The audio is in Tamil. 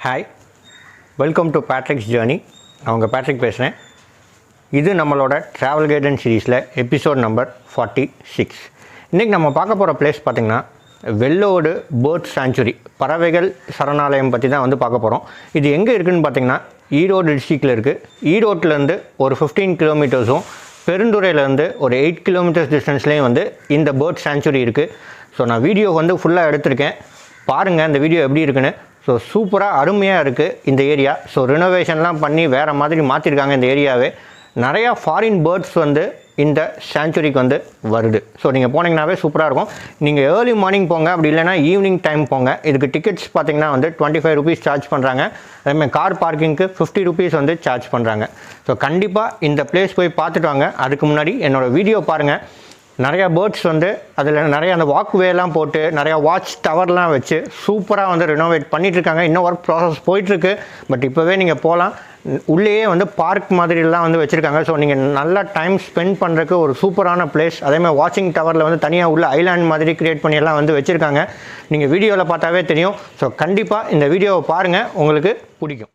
Hi, welcome to Patrick's journey. நான் உங்கள் பேட்ரிக் பேசுகிறேன். இது நம்மளோட ட்ராவல் கைடன்ஸ் சீரீஸில் எபிசோட் நம்பர் 46. இன்றைக்கி நம்ம பார்க்க போகிற பிளேஸ் பார்த்திங்கன்னா வெல்லோடு பேர்ட்ஸ் சாங்சுரி, பறவைகள் சரணாலயம் பற்றி தான் பார்க்க போகிறோம். இது எங்கே இருக்குதுன்னு பார்த்திங்கன்னா ஈரோடு டிஸ்ட்ரிக்டில் இருக்குது. ஈரோட்டிலேருந்து ஒரு 15 கிலோமீட்டர்ஸும் பெருந்துறையிலேருந்து ஒரு 8 கிலோமீட்டர்ஸ் டிஸ்டன்ஸ்லேயும் இந்த பேர்ட் சாங்சுரி இருக்குது. ஸோ நான் வீடியோ ஃபுல்லாக எடுத்திருக்கேன், பாருங்கள் இந்த வீடியோ எப்படி இருக்குன்னு. ஸோ சூப்பராக அருமையாக இருக்குது இந்த ஏரியா. ஸோ ரினோவேஷன்லாம் பண்ணி வேறு மாதிரி மாற்றிருக்காங்க இந்த ஏரியாவே. நிறையா ஃபாரின் பேர்ட்ஸ் இந்த சாங்சுரிக்கு வருது. ஸோ நீங்கள் போனீங்கன்னாவே சூப்பராக இருக்கும். நீங்கள் ஏர்லி மார்னிங் போங்க, அப்படி இல்லைனா ஈவினிங் டைம் போங்க. இதுக்கு டிக்கெட்ஸ் பார்த்திங்கன்னா 25 ருபீஸ் சார்ஜ் பண்ணுறாங்க. அதேமாதிரி கார் பார்க்கிங்க்கு 50 ருபீஸ் சார்ஜ் பண்ணுறாங்க. ஸோ கண்டிப்பாக இந்த பிளேஸ் போய் பார்த்துட்டு வாங்க. அதுக்கு முன்னாடி என்னோடய வீடியோ பாருங்கள். நிறையா பேர்ட்ஸ் அதில் நிறைய அந்த வாக்வேலாம் போட்டு நிறையா வாட்ச் டவர்லாம் வச்சு சூப்பராக ரினோவேட் பண்ணிகிட்ருக்காங்க. இன்னும் ஒர்க் ப்ராசஸ் போயிட்டுருக்கு. பட் இப்போவே நீங்கள் போகலாம். உள்ளேயே பார்க் மாதிரிலாம் வச்சுருக்காங்க. ஸோ நீங்கள் நல்லா டைம் ஸ்பெண்ட் பண்ணுறதுக்கு ஒரு சூப்பரான பிளேஸ். அதேமாதிரி வாட்சிங் டவரில் தனியாக உள்ள ஐலாண்ட் மாதிரி க்ரியேட் பண்ணியெல்லாம் வச்சுருக்காங்க. நீங்கள் வீடியோவில் பார்த்தாவே தெரியும். ஸோ கண்டிப்பாக இந்த வீடியோவை பாருங்கள், உங்களுக்கு பிடிக்கும்.